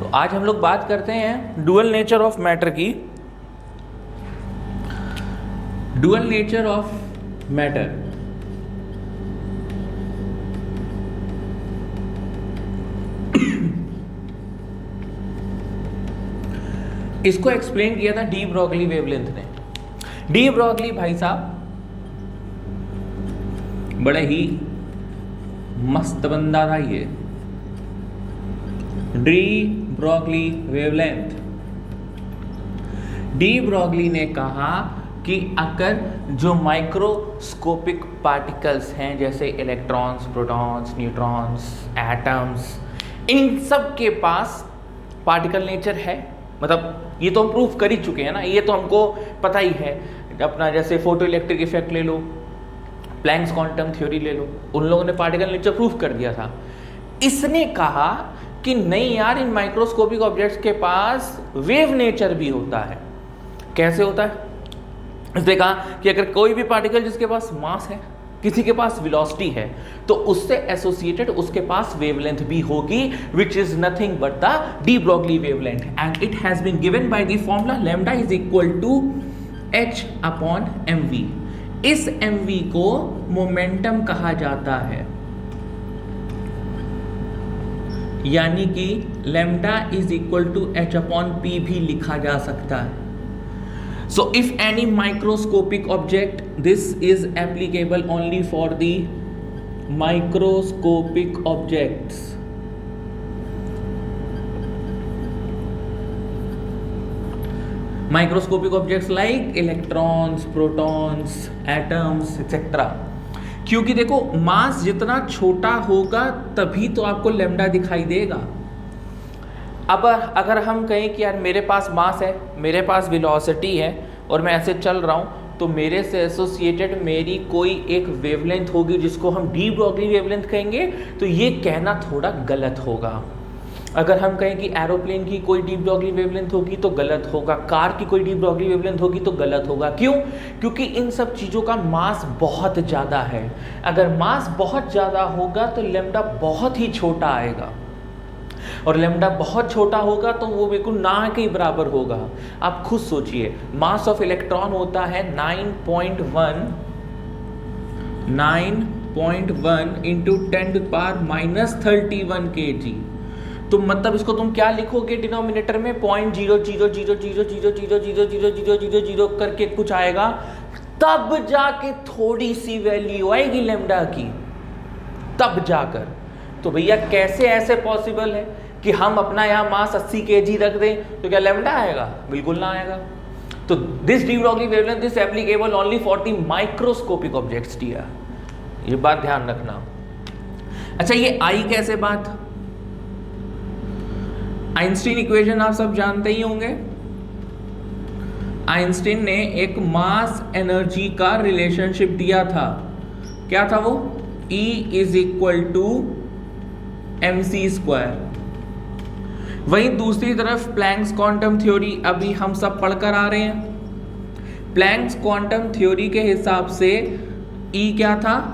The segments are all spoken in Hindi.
तो आज हम लोग बात करते हैं डुअल नेचर ऑफ मैटर की। डुअल नेचर ऑफ मैटर, इसको एक्सप्लेन किया था डी ब्रॉगली वेवलेंथ ने। डी ब्रॉगली भाई साहब बड़े ही मस्त बंदा था ये। D Broglie wavelength, de Broglie ने कहा कि अगर जो माइक्रोस्कोपिक पार्टिकल्स हैं जैसे इलेक्ट्रॉन्स, प्रोटॉन्स, न्यूट्रॉन्स, एटम्स, इन सब के पास पार्टिकल नेचर है, मतलब ये तो हम प्रूफ कर ही चुके हैं ना, ये तो हमको पता ही है। अपना जैसे फोटो इलेक्ट्रिक इफेक्ट ले लो, प्लैंक्स क्वांटम थ्योरी ले लो, उन लोगों ने पार्टिकल नेचर प्रूफ कर दिया था। इसने कहा कि नहीं यार, इन माइक्रोस्कोपिक ऑब्जेक्ट्स के पास वेव नेचर भी होता है। कैसे होता है? इसने कहा कि अगर कोई भी पार्टिकल जिसके पास मास है, किसी के पास वेलोसिटी है, तो उससे एसोसिएटेड उसके पास वेवलेंथ भी होगी, which is nothing but the de Broglie wavelength, and it has been given by the formula lambda is equal to h upon mv। इस mv को मोमेंटम कहा जाता है, यानी कि lambda is equal to h upon p भी लिखा जा सकता है। So if any microscopic object, this is applicable only for the microscopic objects. Microscopic objects like electrons, protons, atoms, etc. क्योंकि देखो मास जितना छोटा होगा तभी तो आपको लैम्डा दिखाई देगा। अब अगर हम कहें कि यार मेरे पास मास है, मेरे पास वेलोसिटी है और मैं ऐसे चल रहा हूँ, तो मेरे से एसोसिएटेड मेरी कोई एक वेवलेंथ होगी जिसको हम डी ब्रॉगली वेवलेंथ कहेंगे, तो ये कहना थोड़ा गलत होगा। अगर हम कहें कि एरोप्लेन की कोई डी ब्रॉगली वेवलेंथ होगी तो गलत होगा, कार की कोई डी ब्रॉगली वेवलेंथ होगी तो गलत होगा। क्यों? क्योंकि इन सब चीज़ों का मास बहुत ज़्यादा है। अगर मास बहुत ज़्यादा होगा तो लैम्डा बहुत ही छोटा आएगा, और लैम्डा बहुत छोटा होगा तो वो बिल्कुल ना के बराबर होगा। आप खुद सोचिए, मास ऑफ इलेक्ट्रॉन होता है 9.1 इंटू 10⁻³ kg। तो मतलब इसको तुम क्या लिखोगे डिनोमिनेटर में? 0.000000000 करके कुछ आएगा, तब जाके थोड़ी सी वैल्यू आएगी लैम्डा की, तब जाकर। तो भैया कैसे ऐसे पॉसिबल है कि हम अपना यहाँ मास 80 kg रख दें तो क्या लैम्डा आएगा? बिल्कुल ना आएगा। तो this de Broglie wavelength is applicable only for the microscopic objects dear, ये बात ध्यान रखना। अच्छा, ये आई कैसे बात? आइंस्टीन इक्वेशन आप सब जानते ही होंगे। आइंस्टीन ने एक मास एनर्जी का रिलेशनशिप दिया था। क्या था वो? E is equal to mc²। वहीं दूसरी तरफ प्लैंक्स क्वांटम थ्योरी अभी हम सब पढ़कर आ रहे हैं। प्लैंक्स क्वांटम थ्योरी के हिसाब से E क्या था?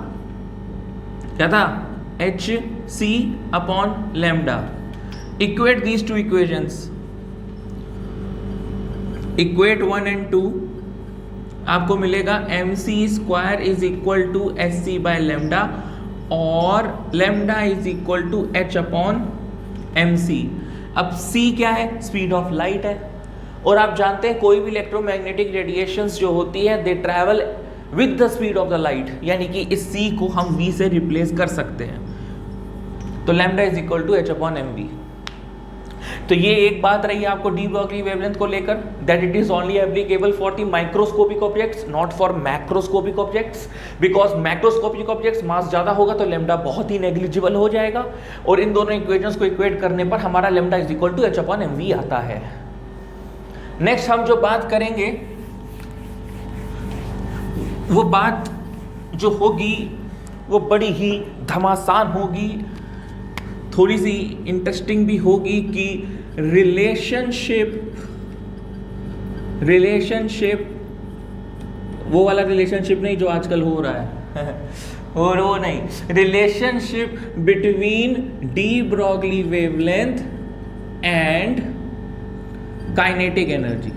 hc upon lambda. Equate these two equations, equate 1 and 2, आपको मिलेगा mc² is equal to hc by lambda, और lambda is equal to h upon mc। अब c क्या है? स्पीड ऑफ लाइट है, और आप जानते हैं कोई भी इलेक्ट्रोमैग्नेटिक रेडिएशंस जो होती है दे travel with the speed of the light, यानी कि इस c को हम v से रिप्लेस कर सकते हैं। तो lambda is equal to h upon mv। तो ये एक बात रही आपको डी ब्रॉगली वेवलेंथ को लेकर, that it is only applicable for the microscopic objects, not for macroscopic objects, because macroscopic objects mass ज्यादा होगा तो लैम्डा बहुत ही नेग्लिजिबल हो जाएगा, और इन दोनों इक्वेशंस को इक्वेट करने पर हमारा lambda is equal to h upon mv आता है। नेक्स्ट हम जो बात करेंगे वो बात जो होगी वो बड़ी ही घमासान होगी, थोड़ी सी इंटरेस्टिंग भी होगी कि रिलेशनशिप वो वाला रिलेशनशिप नहीं जो आजकल हो रहा है और वो नहीं, relationship between D Broglie wavelength and kinetic energy.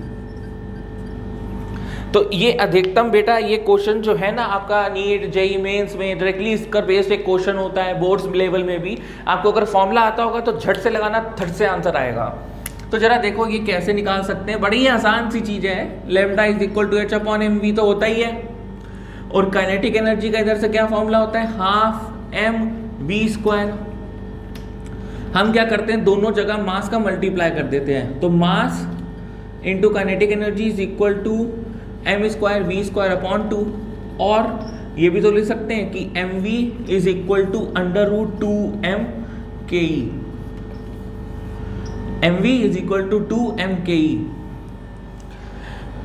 तो ये अधिकतम बेटा ये क्वेश्चन जो है ना आपका नीट जेईई मेंस में डायरेक्टली इसका बेस्ड एक क्वेश्चन होता है, बोर्ड्स लेवल में भी आपको अगर फॉर्मूला आता होगा तो झट से लगाना, झट से आंसर आएगा। तो जरा देखो ये कैसे निकाल सकते हैं, बड़ी ही आसान सी चीज है। Lambda is equal to h/mv तो होता ही है, और काइनेटिक एनर्जी का इधर से क्या फॉर्मूला होता है, हाफ mv²। हम क्या करते हैं, दोनों जगह मास का मल्टीप्लाई कर देते हैं, तो mass into kinetic energy is equal to m² v²/2। और ये भी तो लिख सकते हैं कि mv is equal to √2m/ke, mv is equal to 2m/ke।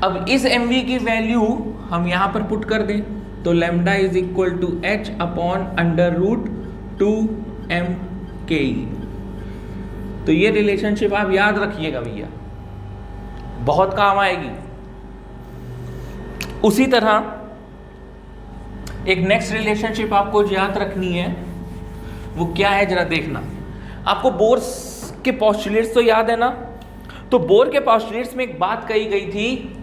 अब इस mv की वैल्यू हम यहां पर पुट कर दें, तो lambda is equal to h/√2m/ke। तो ये रिलेशनशिप आप याद रखिएगा भैया, बहुत काम आएगी। उसी तरह एक नेक्स्ट रिलेशनशिप आपको याद रखनी है, वो क्या है जरा देखना। आपको बोर्स के पोस्टुलेट्स तो याद है ना, तो बोर के पोस्टुलेट्स में एक बात कही गई थी,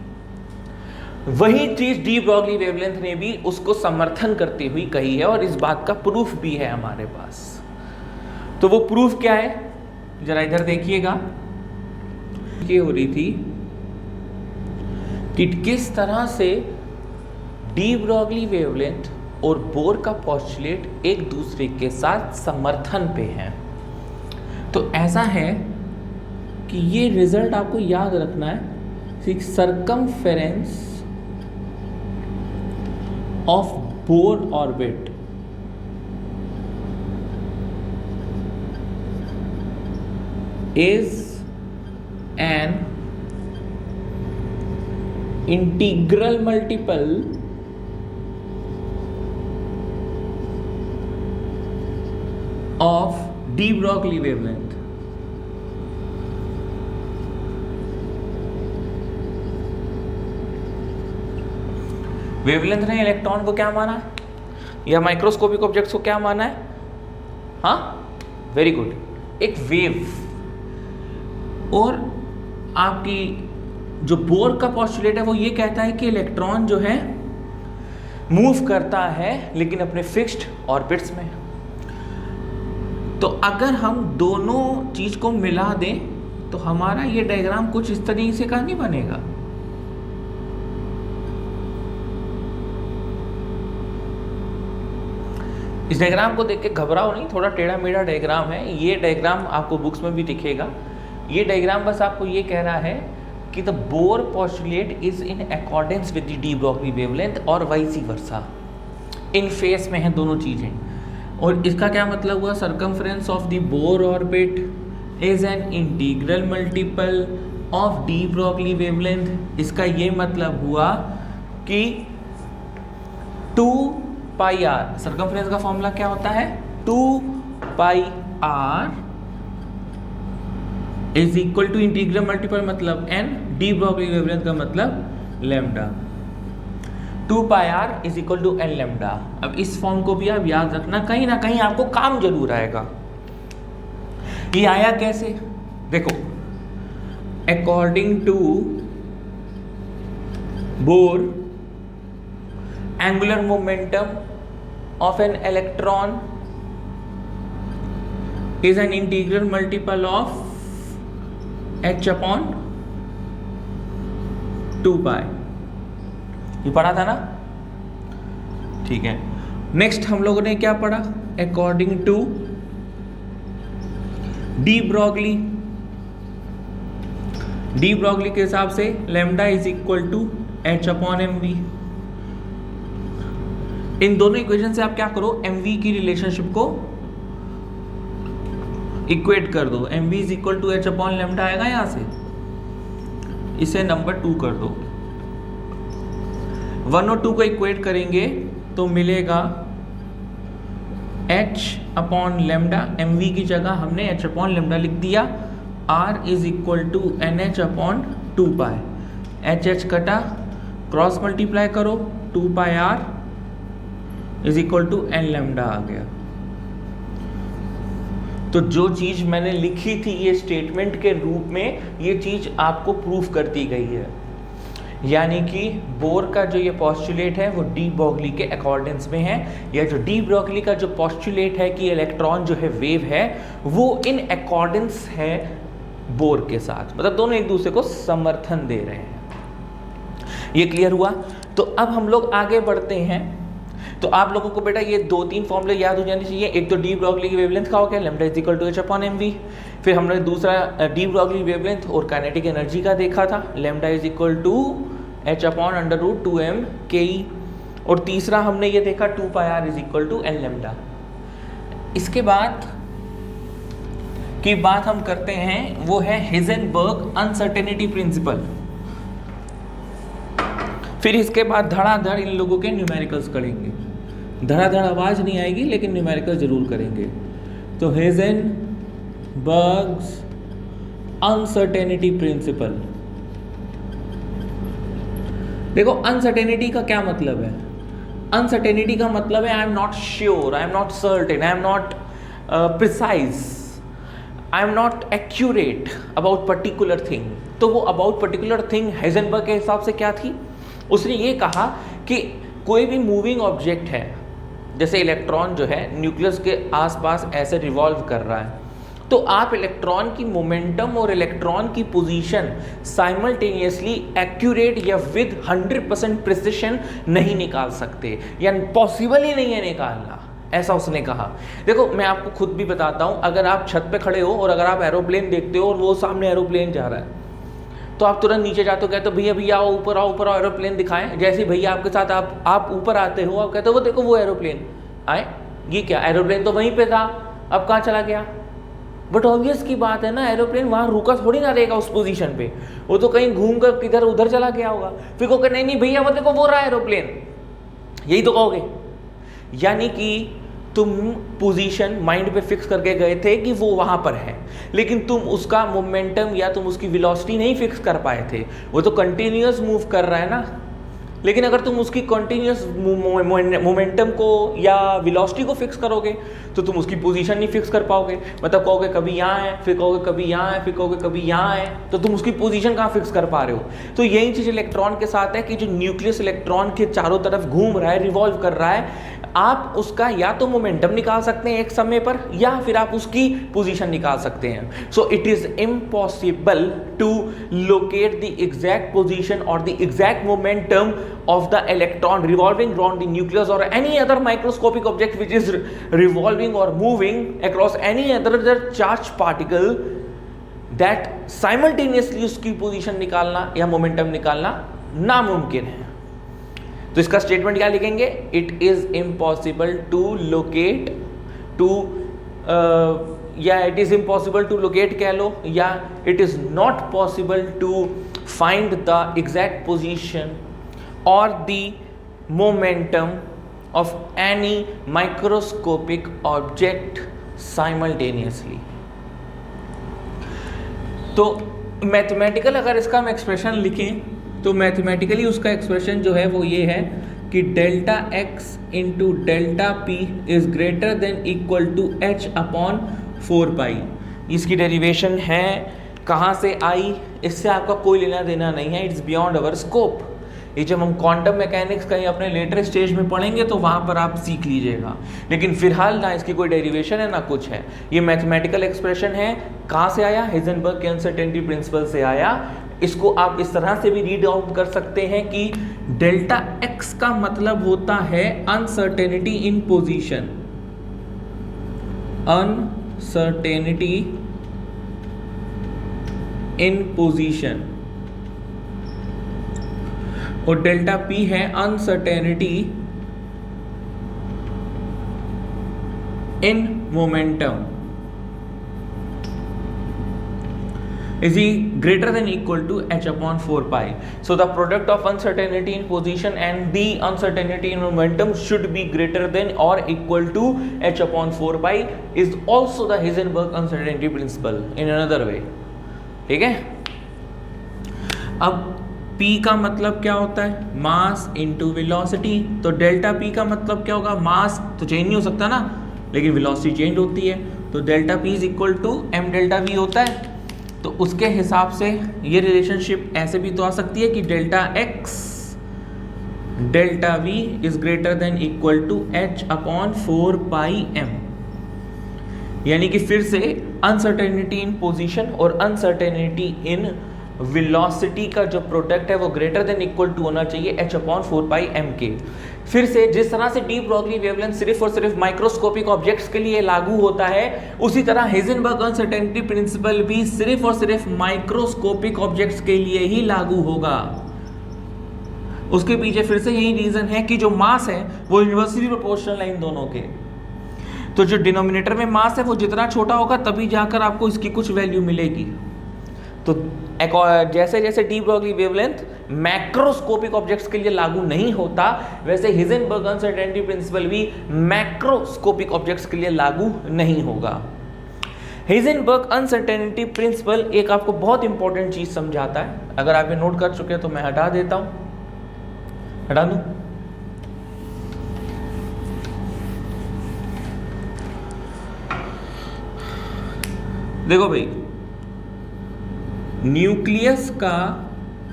वही चीज डी ब्रॉगली वेवलेंथ ने भी उसको समर्थन करती हुई कही है, और इस बात का प्रूफ भी है हमारे पास। तो वो प्रूफ क्या है जरा इधर देखिएगा। ये हो रही थी कि किस तरह से डी ब्रॉगली वेवलेंथ और बोर का पोस्टुलेट एक दूसरे के साथ समर्थन पे हैं। तो ऐसा है कि ये रिजल्ट आपको याद रखना है, circumference of Bohr orbit is an integral multiple of de Broglie wavelength। Wavelength ने इलेक्ट्रॉन को क्या माना या माइक्रोस्कोपिक ऑब्जेक्ट्स को क्या माना है? हाँ, वेरी गुड, एक वेव। और आपकी जो बोर का पोस्टुलेट है वो ये कहता है कि इलेक्ट्रॉन जो है मूव करता है लेकिन अपने फिक्स्ड ऑर्बिट्स में। तो अगर हम दोनों चीज को मिला दें तो हमारा ये डायग्राम कुछ इस तरीके से का नहीं बनेगा। इस डायग्राम को देख के घबराओ नहीं, थोड़ा टेढ़ा मेढ़ा डायग्राम है। ये डायग्राम आपको बुक्स में भी दिखेगा। ये डायग्राम बस आपको ये कह रहा है कि the bore postulate is in accordance with the de Broglie wavelength और वाइस वर्सा, इन फेस में है दोनों चीजें। और इसका क्या मतलब हुआ, circumference of the Bohr orbit is an integral multiple of D Broglie wavelength. इसका ये मतलब हुआ कि 2πr, सर्कमफ्रेंस का फॉर्मूला क्या होता है, 2πr is equal to integral multiple मतलब n, डी ब्रॉगली वेवलेंथ का मतलब lambda. 2πr is equal to n lambda. अब इस फॉर्म को भी आप याद रखना, कहीं ना कहीं आपको काम जरूर आएगा। ये आया कैसे, देखो, according to Bohr angular momentum of an electron is an integral multiple of h/2π। ये पढ़ा था ना, ठीक है। नेक्स्ट हम लोगों ने क्या पढ़ा, according to de Broglie, de Broglie के हिसाब से lambda is equal to h/mv। इन दोनों इक्वेशन से आप क्या करो, mv की रिलेशनशिप को इक्वेट कर दो। mv is equal to h/λ आएगा यहां से, इसे नंबर 2 कर दो। 1 और 2 को इक्वेट करेंगे तो मिलेगा h/λ। mv की जगह हमने h/λ लिख दिया। r is equal to nh/2π। h कटा, क्रॉस मल्टीप्लाई करो, 2πr is equal to n lambda आ गया। तो जो चीज़ मैंने लिखी थी ये स्टेटमेंट के रूप में, ये चीज़ आपको प्रूफ कर दी गई है। यानी कि बोर का जो ये पॉस्टुलेट है वो डी ब्रोगली के अकॉर्डेंस में है, या जो डी ब्रोगली का जो पॉस्टुलेट है कि इलेक्ट्रॉन जो है वेव है वो इन अकॉर्डेंस है बोर के साथ, मतलब दोनों एक दूसरे को समर्थन दे रहे हैं। ये क्लियर हुआ? तो अब हम लोग आगे बढ़ते हैं। तो आप लोगों को बेटा ये 2-3 फॉर्मूले याद हो जाने चाहिए। एक तो डी ब्रोगली की वेवलेंथ का हो गया lambda is equal to H upon M V. फिर हमने दूसरा डी ब्रोगली वेवलेंथ और काइनेटिक एनर्जी का देखा था, lambda is equal to H upon under root 2m K E. और तीसरा हमने ये देखा 2 pi R is equal to L lambda. इसके बाद की बात हम करते हैं वो है हाइजेनबर्ग अनसर्टेनिटी प्रिंसिपल। फिर इसके बाद धड़ाधड़ इन लोगों के न्यूमेरिकल्स करेंगे। धड़ाधड़ आवाज नहीं आएगी लेकिन न्यूमेरिकल जरूर करेंगे। तो हाइजेनबर्ग्स अनसर्टेनिटी प्रिंसिपल। देखो अनसर्टेनिटी का क्या मतलब है? अनसर्टेनिटी का मतलब है I am not sure, I am not certain, I am not precise, I am not accurate about particular thing. तो वो अबाउट पर्टिकुलर थिंग हाइजेनबर्ग के हिसाब से क्या थी? उसने ये कहा कि कोई भी मूविंग ऑब्जेक्ट है, जैसे इलेक्ट्रॉन जो है न्यूक्लियस के आसपास ऐसे रिवॉल्व कर रहा है, तो आप इलेक्ट्रॉन की मोमेंटम और इलेक्ट्रॉन की पोजीशन साइमल्टेनियसली एक्यूरेट या विद 100% प्रिसिशन नहीं निकाल सकते, या पॉसिबल ही नहीं है निकालना, ऐसा उसने कहा। देखो मैं आपको खुद भी बताता हूँ, अगर आप छत पे खड़े हो और अगर आप एरोप्लेन देखते हो और वो सामने एरोप्लेन जा रहा है तो आप तुरंत नीचे जाते हो, कहते हो भैया भैया आओ ऊपर आओ ऊपर आओ, एरोप्लेन दिखाएं। जैसे भैया आपके साथ आप ऊपर आते हो, आप कहते हो वो देखो वो एरोप्लेन आए, ये क्या एरोप्लेन तो वहीं पे था, अब कहाँ चला गया? बट ऑब्वियस की बात है ना, एरोप्लेन वहाँ रुका थोड़ी ना रहेगा उस पोजीशन पे, वो तो कहीं घूम कर किधर उधर चला गया होगा। फिर कहोगे नहीं नहीं भैया वो देखो वो रहा एरोप्लेन, यही तो कहोगे। यानी कि तुम पोजीशन माइंड पे फिक्स करके गए थे कि वो वहाँ पर है, लेकिन तुम उसका मोमेंटम या तुम उसकी वेलोसिटी नहीं फिक्स कर पाए थे। वो तो कंटिन्यूअस मूव कर रहा है ना, लेकिन अगर तुम उसकी कंटिन्यूअस मोमेंटम को या वेलोसिटी को फिक्स करोगे तो तुम उसकी पोजीशन नहीं फिक्स कर पाओगे। मतलब कहोगे कभी यहाँ है, फिर कहोगे कभी यहाँ है, फिर कहोगे कभी यहाँ है, तो तुम उसकी पोजीशन कहाँ फिक्स कर पा रहे हो? तो यही चीज़ इलेक्ट्रॉन के साथ है कि जो न्यूक्लियस इलेक्ट्रॉन के चारों तरफ घूम रहा है, रिवॉल्व कर रहा है, आप उसका या तो मोमेंटम निकाल सकते हैं एक समय पर, या फिर आप उसकी पोजीशन निकाल सकते हैं। So it is impossible to locate the exact position और the exact momentum of the electron revolving around the nucleus or any other microscopic object which is revolving or moving across any other charged particle that simultaneously उसकी पोजीशन निकालना या मोमेंटम निकालना नामुमकिन है। तो इसका स्टेटमेंट क्या लिखेंगे? It is impossible to locate to, या it is impossible to locate कह लो, या it is not possible to find the exact position or the momentum of any microscopic object simultaneously। तो मैथमेटिकल अगर इसका हम एक्सप्रेशन लिखें तो मैथमेटिकली उसका एक्सप्रेशन जो है वो ये है कि delta x into delta p is greater than equal to H upon 4 pi. इसकी डेरिवेशन है, कहाँ से आई इससे आपका कोई लेना देना नहीं है, इट्स बियॉन्ड अवर स्कोप। ये जब हम क्वांटम मैकेनिक्स कहीं अपने लेटर स्टेज में पढ़ेंगे तो वहाँ पर आप सीख लीजिएगा, लेकिन फिलहाल ना इसकी कोई डेरिवेशन है ना कुछ है। ये मैथमेटिकल एक्सप्रेशन है, कहाँ से आया? हाइजेनबर्ग के अनसर्टेनिटी प्रिंसिपल से आया। इसको आप इस तरह से भी रीड आउट कर सकते हैं कि डेल्टा एक्स का मतलब होता है uncertainty in position, uncertainty in position, और डेल्टा पी है uncertainty in momentum is greater than equal to h upon 4 pi. So the product of uncertainty in position and the uncertainty in momentum should be greater than or equal to h upon 4 pi is also the Heisenberg uncertainty principle in another way। ठीक है, अब P का मतलब क्या होता है? Mass into velocity. तो डेल्टा P का मतलब क्या होगा? मास तो चेंज नहीं हो सकता ना, लेकिन वेलोसिटी चेंज होती है। तो delta p is equal to m delta v होता है। तो उसके हिसाब से ये रिलेशनशिप ऐसे भी तो आ सकती है कि delta x delta v is greater than equal to H upon 4 pi m, यानी कि फिर से अनसर्टेनिटी इन पोजीशन और अनसर्टेनिटी इन वेलोसिटी का जो प्रोडक्ट है वो ग्रेटर देन इक्वल टू होना चाहिए h अपॉन 4 पाई एम के। फिर से जिस तरह से डी ब्रॉगली वेवलेंथ सिर्फ और सिर्फ माइक्रोस्कोपिक ऑब्जेक्ट्स के लिए लागू होता है, उसी तरह हेजनबर्ग अनसर्टेनिटी प्रिंसिपल भी सिर्फ और सिर्फ माइक्रोस्कोपिक ऑब्जेक्ट्स के लिए ही लागू होगा। उसके पीछे फिर से यही रीजन है कि जो मास है वो इन्वर्सली प्रोपोर्शनल है इन दोनों के। तो जो डिनोमिनेटर में मास है वो जितना छोटा होगा तभी जाकर आपको इसकी कुछ वैल्यू मिलेगी। तो जैसे जैसे D Broglie wavelength macroscopic objects के लिए लागू नहीं होता, वैसे हिजेनबर्ग अनसर्टेनिटी प्रिंसिपल भी मैक्रोस्कोपिक ऑब्जेक्ट्स के लिए लागू नहीं होगा। हिजेनबर्ग अनसर्टेनिटी प्रिंसिपल एक आपको बहुत इंपॉर्टेंट चीज समझाता है। अगर आप ये नोट कर चुके हैं तो मैं हटा देता हूं, हटा दूं। देखो भाई, न्यूक्लियस का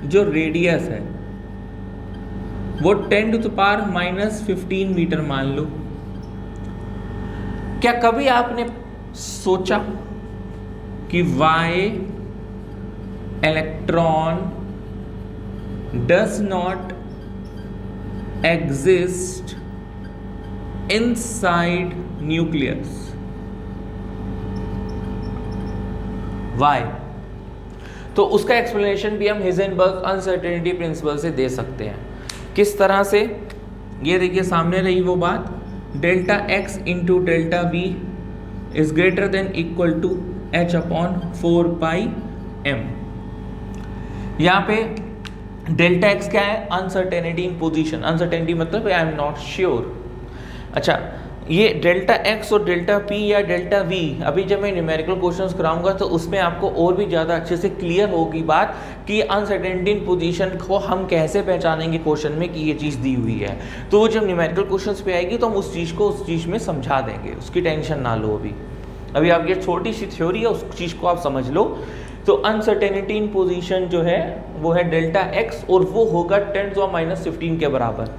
जो रेडियस है वो 10⁻⁻15 मीटर मान लो। क्या कभी आपने सोचा कि why electron does not exist inside nucleus? Why? तो उसका एक्सप्लेनेशन भी हम हिजेनबर्ग अनसर्टेनिटी प्रिंसिपल से दे सकते हैं। किस तरह से? ये देखिए सामने रही वो बात, delta x into delta v is greater than equal to H upon 4 pi m. यहाँ पे डेल्टा एक्स क्या है? Uncertainty in position. अनसर्टेनिटी मतलब आई एम नॉट श्योर। अच्छा, ये डेल्टा एक्स और डेल्टा पी या डेल्टा वी, अभी जब मैं न्यूमेरिकल क्वेश्चंस कराऊंगा तो उसमें आपको और भी ज़्यादा अच्छे से क्लियर होगी बात कि अनसर्टेनिटी इन पोजीशन को हम कैसे पहचानेंगे क्वेश्चन में कि ये चीज़ दी हुई है। तो वो जब न्यूमेरिकल क्वेश्चंस पे आएगी तो हम उस चीज़ को उस चीज़ में समझा देंगे, उसकी टेंशन ना लो। अभी आप ये छोटी सी थ्योरी है, उस चीज़ को आप समझ लो। तो अनसर्टेनिटी इन पोजीशन जो है वो है डेल्टा एक्स और वो होगा 10⁻⁻15 के बराबर।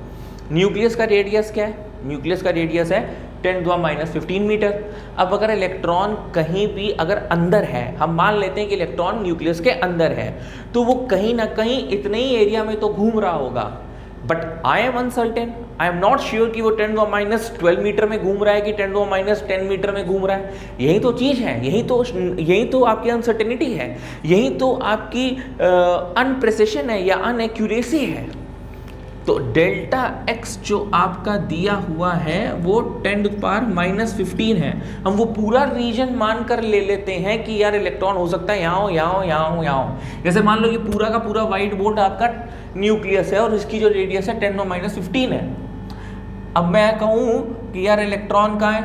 न्यूक्लियस का रेडियस क्या है? न्यूक्लियस का रेडियस है 10⁻⁻15 मीटर। अब अगर इलेक्ट्रॉन कहीं भी अगर अंदर है, हम मान लेते हैं कि इलेक्ट्रॉन न्यूक्लियस के अंदर है, तो वो कहीं ना कहीं इतने ही एरिया में तो घूम रहा होगा। But I am uncertain, I am not sure कि वो 10⁻12 मीटर में घूम रहा है कि 10⁻10 मीटर में घूम रहा है। यही तो चीज़ है, यही तो आपकी अनसर्टेनिटी है, यही तो आपकी अनप्रिसिशन है या अनएक्यूरेसी है। तो डेल्टा एक्स जो आपका दिया हुआ है वो 10⁻⁻15 है। हम वो पूरा रीजन मान कर ले लेते हैं कि यार इलेक्ट्रॉन हो सकता है यहाँ हो, यहाँ हो, यहाँ हो, यहाँ हो। जैसे मान लो ये पूरा का पूरा व्हाइट बोर्ड आपका न्यूक्लियस है और इसकी जो रेडियस है 10⁻15 है। अब मैं कहूँ कि यार इलेक्ट्रॉन कहाँ है?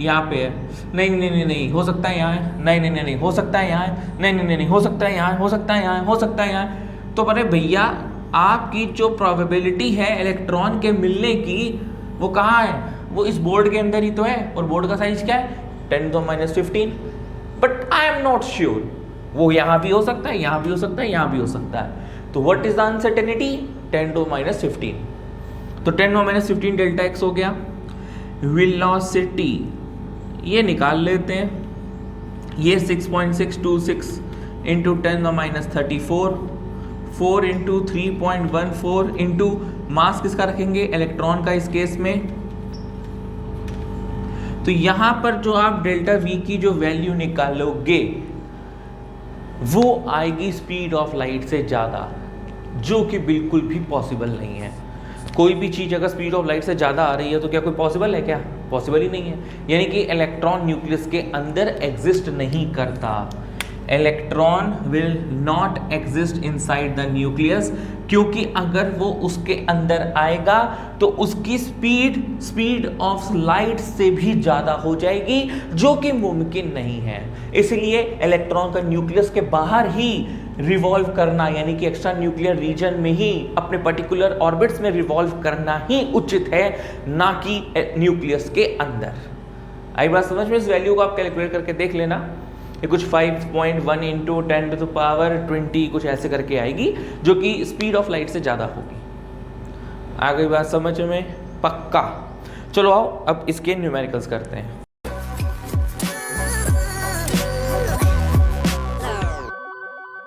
यहाँ पे है। नहीं नहीं नहीं नहीं, हो सकता है यहाँ है। नहीं नहीं नहीं नहीं, हो सकता है यहाँ है। नहीं नहीं नहीं नहीं, हो सकता है यहाँ, हो सकता है यहाँ, हो सकता है यहाँ। तो अरे भैया, आपकी जो प्रोबेबिलिटी है इलेक्ट्रॉन के मिलने की वो कहाँ है? वो इस बोर्ड के अंदर ही तो है। और बोर्ड का साइज क्या है? 10⁻15। But I am not sure, वो यहाँ भी हो सकता है, यहाँ भी हो सकता है, यहाँ भी हो सकता है। तो व्हाट इज द अनसर्टेनिटी? 10⁻15। तो 10⁻15 डेल्टा एक्स हो गया। वेलोसिटी ये निकाल लेते हैं, ये 6.626 इंटू 10⁻34, 4 इंटू 3.14 इंटू मास किसका रखेंगे? इलेक्ट्रॉन का इस केस में। तो यहां पर जो आप डेल्टा वी की जो वैल्यू निकालोगे वो आएगी स्पीड ऑफ लाइट से ज़्यादा, जो कि बिल्कुल भी पॉसिबल नहीं है। कोई भी चीज़ अगर स्पीड ऑफ लाइट से ज़्यादा आ रही है तो क्या कोई पॉसिबल है? क्या पॉसिबल ही नहीं है। यानी कि इलेक्ट्रॉन न्यूक्लियस के अंदर एग्जिस्ट नहीं करता। Electron will not exist inside the nucleus, क्योंकि अगर वो उसके अंदर आएगा तो उसकी स्पीड ऑफ लाइट से भी ज़्यादा हो जाएगी, जो कि मुमकिन नहीं है। इसलिए इलेक्ट्रॉन का न्यूक्लियस के बाहर ही रिवॉल्व करना, यानी कि एक्स्ट्रा न्यूक्लियर रीजन में ही अपने पर्टिकुलर ऑर्बिट्स में रिवॉल्व करना ही उचित है, ना कि न्यूक्लियस के अंदर। आई बात समझ में? इस वैल्यू को आप कैलकुलेट करके देख लेना, ये कुछ 5.1 इंटू 10⁻20 कुछ ऐसे करके आएगी, जो कि स्पीड ऑफ लाइट से ज़्यादा होगी। आ गई बात समझ में? पक्का। चलो आओ अब इसके न्यूमेरिकल्स करते हैं।